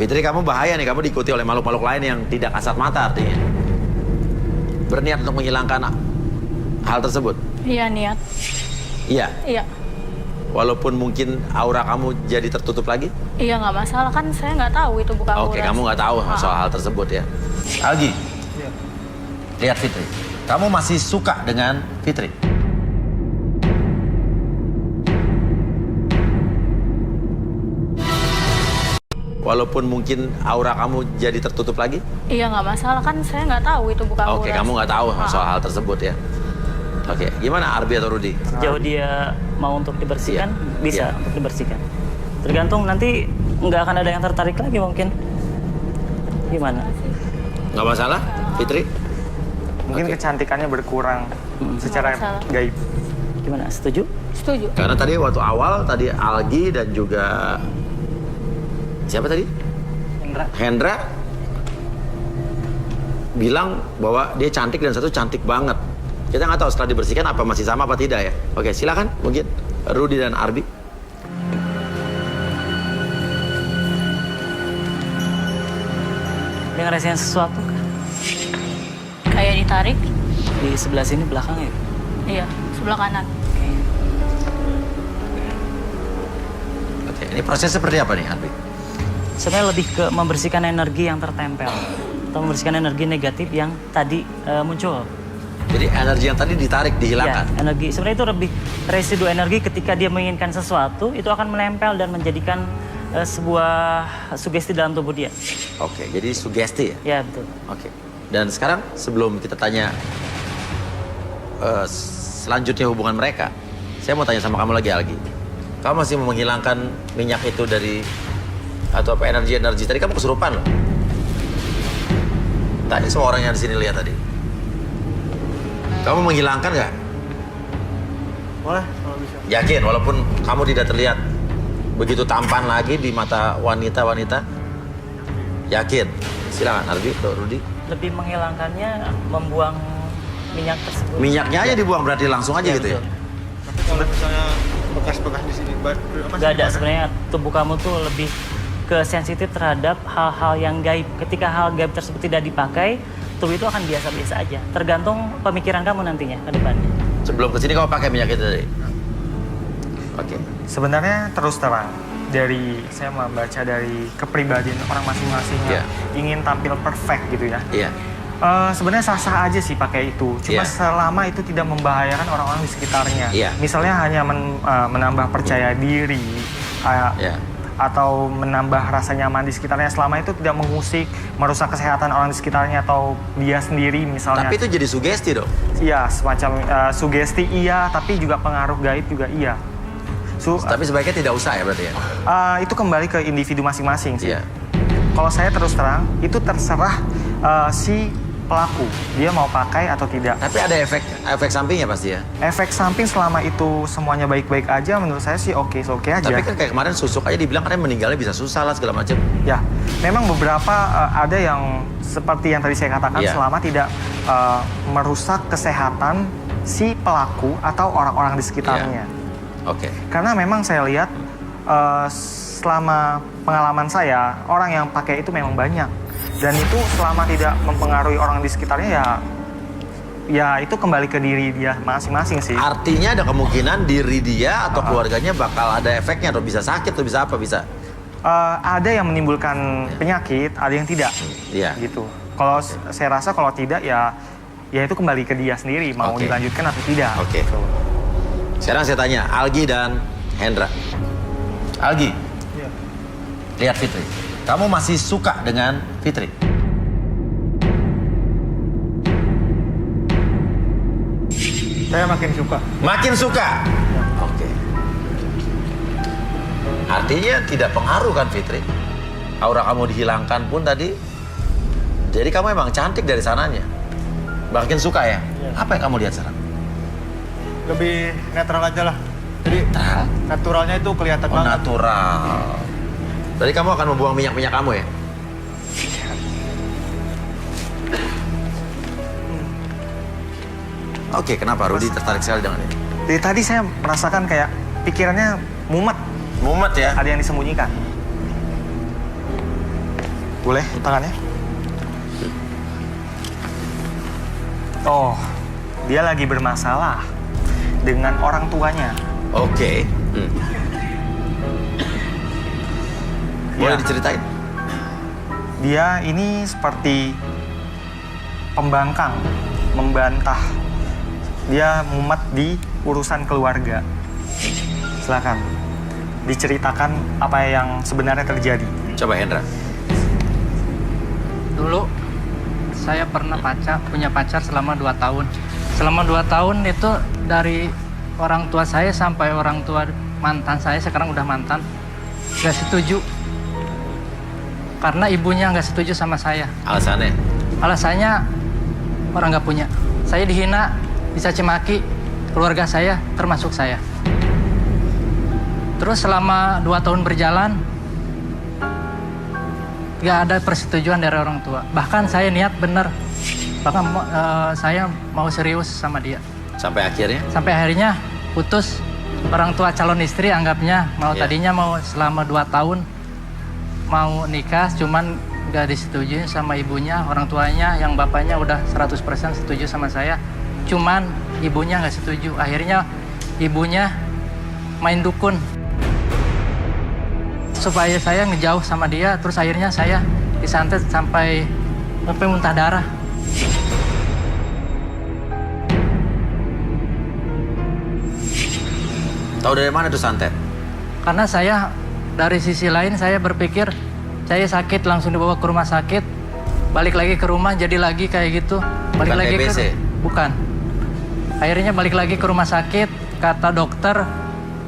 Fitri, kamu bahaya nih, kamu diikuti oleh makhluk-makhluk lain yang tidak kasat mata artinya. Berniat untuk menghilangkan hal tersebut? Iya, niat. Iya? Iya. Walaupun mungkin aura kamu jadi tertutup lagi? Iya, nggak masalah. Kan saya nggak tahu itu bukan aura. Oke, kamu nggak tahu soal hal tersebut ya. Algi, lihat Fitri. Kamu masih suka dengan Fitri? Walaupun mungkin aura kamu jadi tertutup lagi? Iya, nggak masalah. Kan saya nggak tahu itu bukan aura. Oke, kamu nggak tahu soal hal tersebut ya. Oke, gimana Arbi atau Rudi? Sejauh dia mau untuk dibersihkan, Iya. bisa Iya. untuk dibersihkan. Tergantung nanti nggak akan ada yang tertarik lagi mungkin. Gimana? Nggak masalah, Fitri? Mungkin Oke. kecantikannya berkurang secara Nggak masalah. gaib. Gimana? Setuju? Setuju. Karena tadi waktu awal, tadi Algi dan juga siapa tadi? Hendra bilang bahwa dia cantik dan satu cantik banget. Kita nggak tahu setelah dibersihkan apa masih sama apa tidak ya. Oke, silakan mungkin Rudi dan Arbi. Dia ngerasain sesuatu kah? Kayak ditarik. Di sebelah sini belakangnya. Iya, sebelah kanan. Oke, ini proses seperti apa nih Arbi? Sebenarnya lebih ke membersihkan energi yang tertempel atau membersihkan energi negatif yang tadi muncul. Jadi energi yang tadi ditarik, dihilangkan. Ya, energi sebenarnya itu lebih residu energi ketika dia menginginkan sesuatu itu akan menempel dan menjadikan sebuah sugesti dalam tubuh dia. Oke, jadi sugesti ya? Ya betul. Oke. Dan sekarang sebelum kita tanya selanjutnya hubungan mereka, saya mau tanya sama kamu lagi Algi. Kamu masih mau menghilangkan minyak itu dari atau apa energi tadi? Kamu kesurupan loh. Tanya semua orang yang di sini lihat tadi. Kamu menghilangkan nggak? Boleh kalau bisa. Yakin walaupun kamu tidak terlihat begitu tampan lagi di mata wanita-wanita? Yakin? Silakan Arbi, Rudi. Lebih menghilangkannya membuang minyak tersebut. Minyaknya aja dibuang berarti langsung aja Ya, gitu ya? betul. Tapi kalau misalnya bekas-bekas di sini, Gak ada sebenarnya, tubuh kamu tuh lebih ke sensitif terhadap hal-hal yang gaib. Ketika hal gaib tersebut tidak dipakai, tubuh itu akan biasa-biasa aja. Tergantung pemikiran kamu nantinya ke depannya. Sebelum kesini kamu pakai minyak itu tadi? Oke. Sebenarnya terus terang dari saya membaca dari kepribadian orang masing-masing yang ingin tampil perfect gitu ya. Iya. Sebenarnya sah-sah aja sih pakai itu. Cuma Iya. selama itu tidak membahayakan orang-orang di sekitarnya. Iya. Misalnya hanya menambah percaya diri Iya. atau menambah rasa nyaman di sekitarnya, selama itu tidak mengusik, merusak kesehatan orang di sekitarnya atau dia sendiri misalnya. Tapi itu jadi sugesti dong. Iya, semacam sugesti iya, tapi juga pengaruh gaib juga iya. Tapi sebaiknya tidak usah ya berarti ya? Itu kembali ke individu masing-masing sih. Iya. Kalau saya terus terang, itu terserah si pelaku, dia mau pakai atau tidak. Tapi ada efek sampingnya pasti ya? Efek samping selama itu semuanya baik-baik aja, menurut saya sih oke aja. Tapi kan kayak kemarin susuk aja dibilang katanya meninggalnya bisa susah lah segala macam. Ya, memang beberapa ada yang seperti yang tadi saya katakan, Iya. selama tidak merusak kesehatan si pelaku atau orang-orang di sekitarnya. Oke. Karena memang saya lihat selama pengalaman saya, orang yang pakai itu memang banyak. Dan itu selama tidak mempengaruhi orang di sekitarnya ya itu kembali ke diri dia masing-masing sih. Artinya ada kemungkinan diri dia atau keluarganya bakal ada efeknya atau bisa sakit atau bisa apa bisa? Ada yang menimbulkan penyakit, ada yang tidak. Iya. Gitu. Kalau saya rasa kalau tidak ya itu kembali ke dia sendiri mau Oke. dilanjutkan atau tidak. Oke. Gitu. Sekarang saya tanya Algi dan Hendra. Algi, Iya. lihat Fitri. Kamu masih suka dengan Fitri? Saya makin suka. Makin suka? Oke. Artinya tidak pengaruh kan Fitri? Aura kamu dihilangkan pun tadi. Jadi kamu emang cantik dari sananya. Makin suka ya? Apa yang kamu lihat sekarang? Lebih netral aja lah. Jadi Netral? naturalnya itu kelihatan Oh, banget. natural. Berarti kamu akan membuang minyak-minyak kamu ya? Oke, kenapa Rudi tertarik sekali dengan ini? Dari tadi saya merasakan kayak pikirannya mumet, Mumet ya? ada yang disembunyikan. Boleh tangannya? Oh, dia lagi bermasalah dengan orang tuanya. Oke. Boleh Ya. diceritain? Dia ini seperti pembangkang, membantah. Dia mumet di urusan keluarga. Silakan diceritakan apa yang sebenarnya terjadi. Coba Hendra. Dulu saya pernah punya pacar selama 2 tahun. Selama 2 tahun itu dari orang tua saya sampai orang tua mantan saya, sekarang udah mantan, gak setuju. Karena ibunya gak setuju sama saya. Alasannya? Alasannya orang gak punya. Saya dihina, dicaci maki, keluarga saya termasuk saya. Terus selama 2 tahun berjalan, gak ada persetujuan dari orang tua. Bahkan saya niat bener, bahkan saya mau serius sama dia. Sampai akhirnya? Sampai akhirnya putus. Orang tua calon istri anggapnya tadinya mau selama 2 tahun mau nikah, cuman gak disetujui sama ibunya. Orang tuanya yang bapaknya udah 100% setuju sama saya, cuman ibunya gak setuju. Akhirnya ibunya main dukun supaya saya ngejauh sama dia. Terus akhirnya saya disantet sampai muntah darah. Tahu dari mana tuh santet? Karena saya dari sisi lain saya berpikir saya sakit, langsung dibawa ke rumah sakit, balik lagi ke rumah jadi lagi kayak gitu. Balik Bukan lagi TBC? bukan. Akhirnya balik lagi ke rumah sakit, kata dokter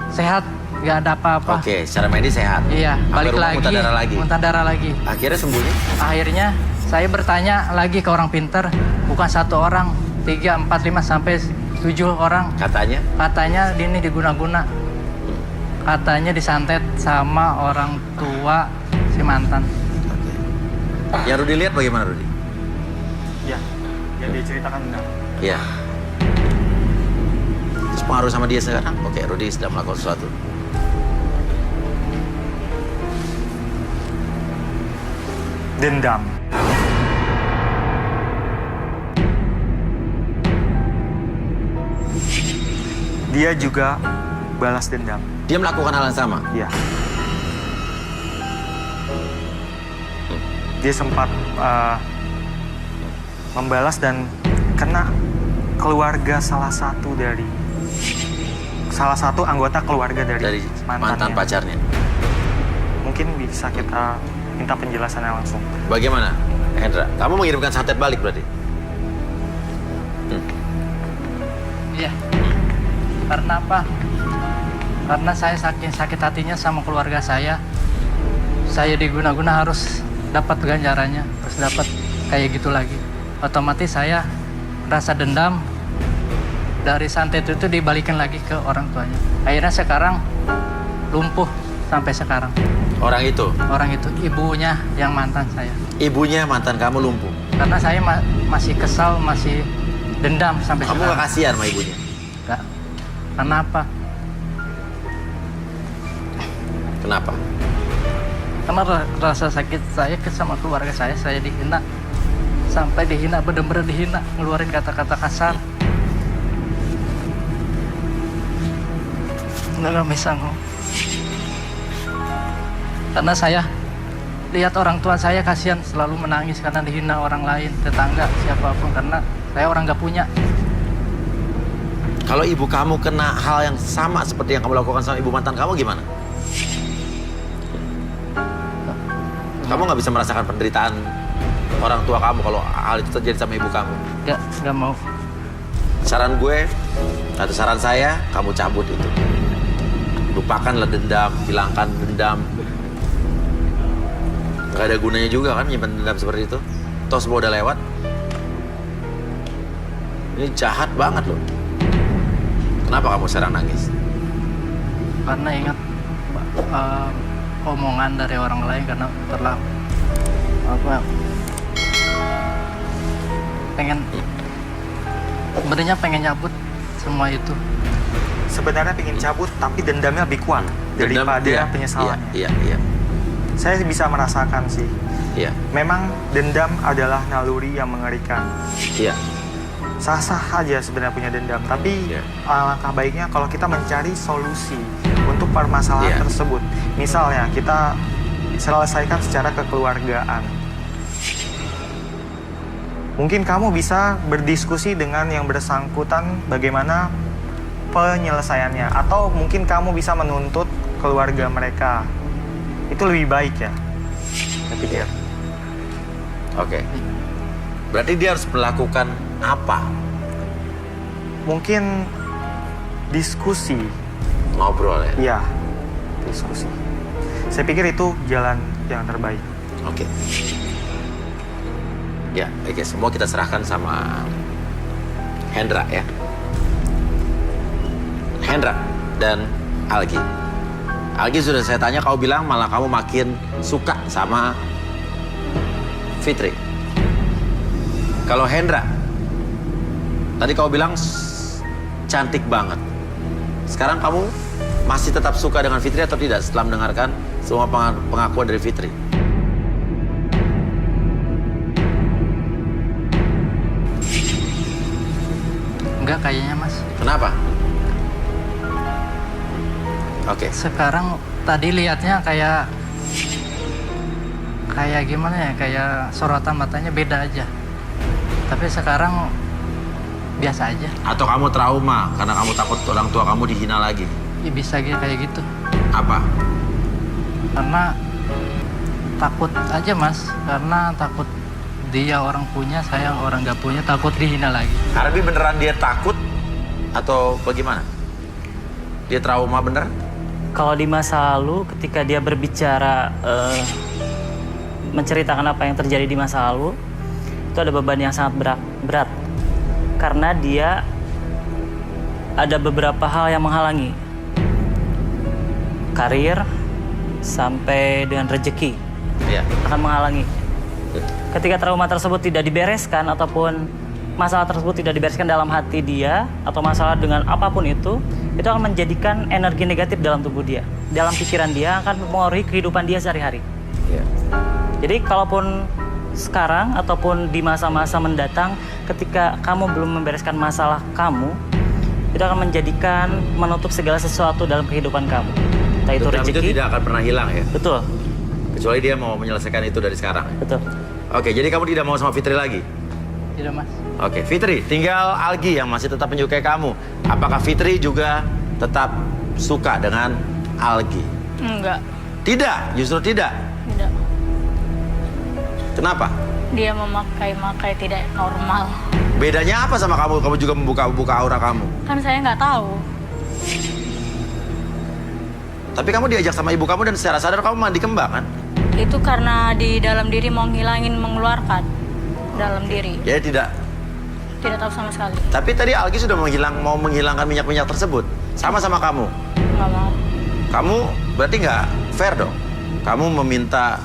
sehat, nggak ada apa-apa. Oke, secara medis sehat. Iya, Sampai balik rumah lagi, muntah darah lagi. Akhirnya sembunyi? Akhirnya saya bertanya lagi ke orang pinter, bukan 1 orang, 3, 4, 5 sampai 7 orang. Katanya? Katanya ini diguna-guna. Katanya disantet sama orang tua si mantan. Oke. Yang Rudi lihat bagaimana, Rudi? Ya, yang dia ceritakan benar. Iya. Terus pengaruh sama dia sekarang? Oke, Rudi sedang melakukan sesuatu. Dendam. Dia juga balas dendam. Dia melakukan hal yang sama? Ya. Dia sempat membalas dan kena keluarga salah satu anggota keluarga dari mantan pacarnya. Mungkin bisa kita minta penjelasannya langsung. Bagaimana, Hendra? Kamu mengirimkan santet balik berarti? Iya. Karena apa? Karena saya sakit hatinya sama keluarga saya. Saya diguna-guna harus dapat ganjarannya, harus dapat kayak gitu lagi. Otomatis saya rasa dendam dari santet itu dibalikin lagi ke orang tuanya. Akhirnya sekarang lumpuh sampai sekarang. Orang itu? Orang itu ibunya yang mantan saya. Ibunya mantan kamu lumpuh? Karena saya masih kesal, masih dendam sampai Kamu sekarang. gak kasihan sama ibunya? Gak. Kenapa? Kenapa? Karena rasa sakit saya sama keluarga saya dihina. Sampai dihina, bener-bener dihina. Ngeluarin kata-kata kasar. Nggak bisa ngomong. Karena saya lihat orang tua saya kasihan selalu menangis karena dihina orang lain, tetangga, siapapun. Karena saya orang nggak punya. Kalau ibu kamu kena hal yang sama seperti yang kamu lakukan sama ibu mantan kamu gimana? Kamu nggak bisa merasakan penderitaan orang tua kamu kalau hal itu terjadi sama ibu kamu? Nggak mau. Saran gue, atau saran saya, kamu cabut itu. Lupakanlah dendam, hilangkan dendam. Gak ada gunanya juga kan menyimpan dendam seperti itu. Toh semua udah lewat. Ini jahat banget loh. Kenapa kamu sekarang nangis? Karena ingat omongan dari orang lain, karena terlalu sebenarnya pengen nyabut semua itu. Sebenarnya pengen cabut, tapi dendamnya lebih kuat daripada Dendam, iya, penyesalannya. Iya. Saya bisa merasakan sih. Iya. Memang dendam adalah naluri yang mengerikan. Iya. Sah-sah aja sebenarnya punya dendam, tapi Iya. alangkah baiknya kalau kita mencari solusi untuk permasalahan Iya. tersebut. Misalnya kita selesaikan secara kekeluargaan. Mungkin kamu bisa berdiskusi dengan yang bersangkutan bagaimana penyelesaiannya, atau mungkin kamu bisa menuntut keluarga mereka. Itu lebih baik ya, saya pikir. Oke. Berarti dia harus melakukan apa? Mungkin diskusi. Ngobrol ya? Iya, diskusi. Saya pikir itu jalan yang terbaik. Oke. Ya, oke. Semua kita serahkan sama Hendra ya. Hendra dan Algi. Algi sudah saya tanya, kau bilang malah kamu makin suka sama Fitri. Kalau Hendra, tadi kau bilang cantik banget. Sekarang kamu masih tetap suka dengan Fitri atau tidak setelah mendengarkan semua pengakuan dari Fitri? Enggak kayaknya mas. Kenapa? Oke. Sekarang tadi lihatnya kayak gimana ya, kayak sorotan matanya beda aja. Tapi sekarang biasa aja. Atau kamu trauma karena kamu takut orang tua kamu dihina lagi? Ya, bisa kayak gitu. Apa? Karena takut aja mas. Karena takut dia orang punya, saya orang nggak punya, takut dihina lagi. Harbi beneran dia takut atau bagaimana? Dia trauma bener? Kalau di masa lalu ketika dia berbicara menceritakan apa yang terjadi di masa lalu, itu ada beban yang sangat berat karena dia ada beberapa hal yang menghalangi karir sampai dengan rezeki Iya. akan menghalangi. Ketika trauma tersebut tidak dibereskan ataupun masalah tersebut tidak dibereskan dalam hati dia atau masalah dengan apapun itu akan menjadikan energi negatif dalam tubuh dia, dalam pikiran dia, akan mempengaruhi kehidupan dia sehari-hari. Iya. Jadi kalaupun sekarang ataupun di masa-masa mendatang ketika kamu belum membereskan masalah kamu, itu akan menjadikan menutup segala sesuatu dalam kehidupan kamu. Entah itu Dendam rezeki. itu tidak akan pernah hilang ya? Betul, Kecuali dia mau menyelesaikan itu dari sekarang. betul. Oke, jadi kamu tidak mau sama Fitri lagi? Tidak mas. Oke, Fitri, tinggal Algi yang masih tetap menyukai kamu. Apakah Fitri juga tetap suka dengan Algi? Enggak, Tidak, justru tidak. tidak. Kenapa? Dia memakai tidak normal. Bedanya apa sama kamu? Kamu juga membuka aura kamu. Kan saya nggak tahu. Tapi kamu diajak sama ibu kamu dan secara sadar kamu mandi kembang kan? Itu karena di dalam diri mau ngilangin, mengeluarkan dalam diri. Jadi Tidak tahu sama sekali. Tapi tadi Algi sudah mau menghilangkan minyak-minyak tersebut. Sama-sama kamu. Nggak mau. Kamu berarti nggak fair dong. Kamu meminta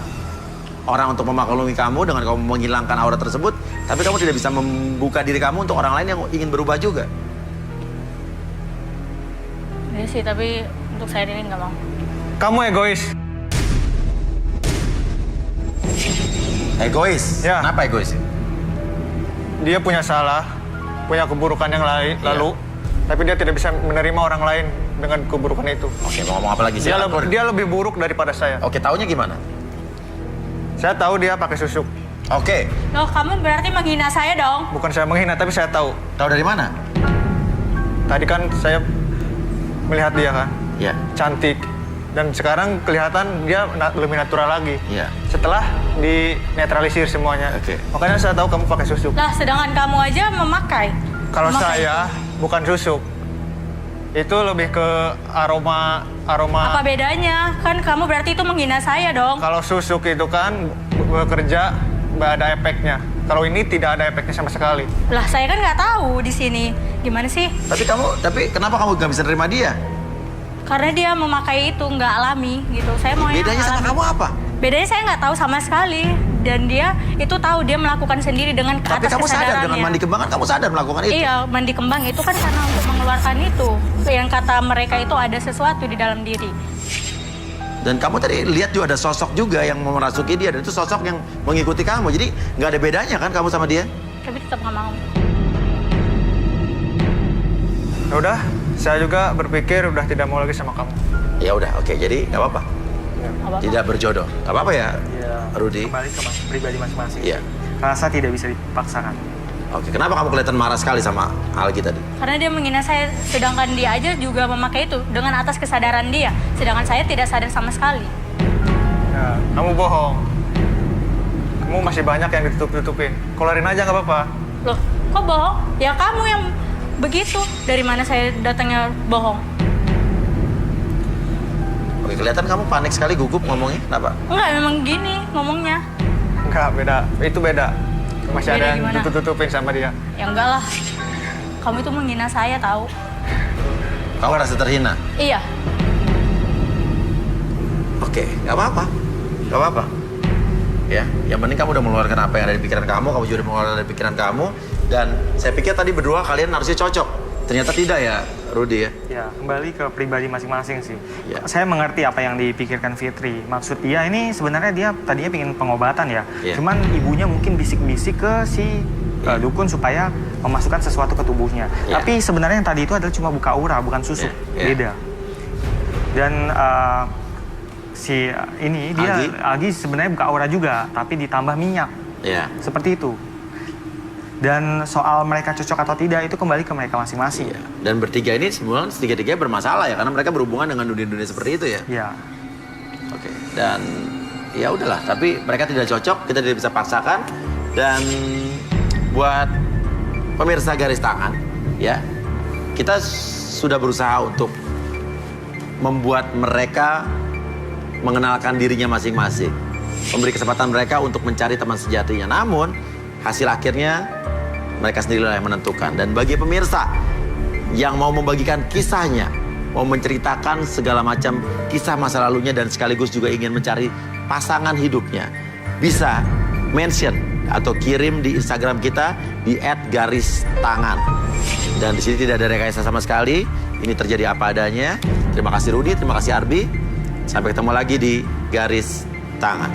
orang untuk memaklumi kamu dengan kamu menghilangkan aura tersebut, tapi kamu tidak bisa membuka diri kamu untuk orang lain yang ingin berubah juga. Iya sih, tapi untuk saya ini nggak mau. Kamu egois. Egois? Ya. Kenapa egois? Dia punya salah, punya keburukan yang lain, Iya. lalu tapi dia tidak bisa menerima orang lain dengan keburukan itu. Oke, mau ngomong apa lagi sih? Dia lebih buruk daripada saya. Oke, taunya gimana? Saya tahu dia pakai susuk. Oke, Loh, kamu berarti menghina saya dong? Bukan saya menghina, tapi saya tahu. tahu dari mana? Tadi kan saya melihat dia kan, Ya, cantik. Dan sekarang kelihatan dia lebih natural lagi. ya. Setelah dinetralisir semuanya. Oke. Makanya saya tahu kamu pakai susuk. Lah, sedangkan kamu aja memakai. Kalau Memakai saya bukan susuk. Itu lebih ke aroma. Apa bedanya? Kan kamu berarti itu menghina saya dong. Kalau susuk itu kan bekerja ada efeknya. Kalau ini tidak ada efeknya sama sekali. Lah, saya kan nggak tahu di sini. Gimana sih? Tapi kenapa kamu gak bisa nerima dia? Karena dia memakai itu nggak alami gitu. Saya mau yang Bedanya sama alami. kamu apa? Bedanya saya nggak tahu sama sekali. Dan dia itu tahu, dia melakukan sendiri dengan Tapi atas kamu sadar kesadarannya. dengan mandi kembang kan kamu sadar melakukan itu? Iya, mandi kembang itu kan karena untuk mengeluarkan itu. Yang kata mereka itu ada sesuatu di dalam diri. Dan kamu tadi lihat juga ada sosok juga yang mau merasuki dia, dan itu sosok yang mengikuti kamu. Jadi nggak ada bedanya kan kamu sama dia? Tapi tetap nggak mau. Ya udah, saya juga berpikir udah tidak mau lagi sama kamu. Ya udah, oke. Jadi nggak apa-apa. Apa-apa. Tidak berjodoh. Nggak apa-apa ya, Ya, Rudy? kembali ke pribadi masing-masing. Iya. Rasa tidak bisa dipaksakan. Oke, kenapa kamu kelihatan marah sekali sama Algi tadi? Karena dia menghina saya, sedangkan dia aja juga memakai itu dengan atas kesadaran dia. Sedangkan saya tidak sadar sama sekali. Ya, kamu bohong. Kamu masih banyak yang ditutup-tutupin. Keluarin aja nggak apa-apa. Loh, kok bohong? Ya kamu yang begitu. Dari mana saya datangnya bohong? Oke, kelihatan kamu panik sekali, gugup ngomongnya. Kenapa? Enggak, memang gini ngomongnya. Enggak, beda. Itu beda. Masih Beda ada yang gimana? ditutup-tutupin sama dia. Ya enggak lah. Kamu itu menghina saya tahu. Kamu ngerasa terhina? Iya. Oke, nggak apa-apa. Nggak apa-apa. Ya, yang penting kamu udah mengeluarkan apa yang ada di pikiran kamu juga udah mengeluarkan dari pikiran kamu. Dan saya pikir tadi berdua kalian harusnya cocok. Ternyata tidak ya, Rudy ya? Ya, kembali ke pribadi masing-masing sih. Ya. Saya mengerti apa yang dipikirkan Fitri. Maksud dia ini sebenarnya dia tadinya pengen pengobatan ya. Ya. Cuman ibunya mungkin bisik-bisik ke si dukun supaya memasukkan sesuatu ke tubuhnya. Ya. Tapi sebenarnya yang tadi itu adalah cuma buka aura, bukan susuk. Ya. Beda. Dan si ini dia Algi sebenarnya buka aura juga, tapi ditambah minyak. Ya. Seperti itu. Dan soal mereka cocok atau tidak itu kembali ke mereka masing-masing. Iya. Dan bertiga ini sebenarnya tiga-tiga bermasalah ya, karena mereka berhubungan dengan dunia-dunia seperti itu ya. Ya. Oke. Dan ya udahlah, tapi mereka tidak cocok, kita tidak bisa paksakan. Dan buat pemirsa garis tangan, ya, kita sudah berusaha untuk membuat mereka mengenalkan dirinya masing-masing, memberi kesempatan mereka untuk mencari teman sejatinya. Namun hasil akhirnya mereka sendirilah yang menentukan. Dan bagi pemirsa yang mau membagikan kisahnya, mau menceritakan segala macam kisah masa lalunya dan sekaligus juga ingin mencari pasangan hidupnya, bisa mention atau kirim di Instagram kita di @garistangan. Dan di sini tidak ada rekayasa sama sekali. Ini terjadi apa adanya. Terima kasih Rudy, terima kasih Arbi. Sampai ketemu lagi di Garis Tangan.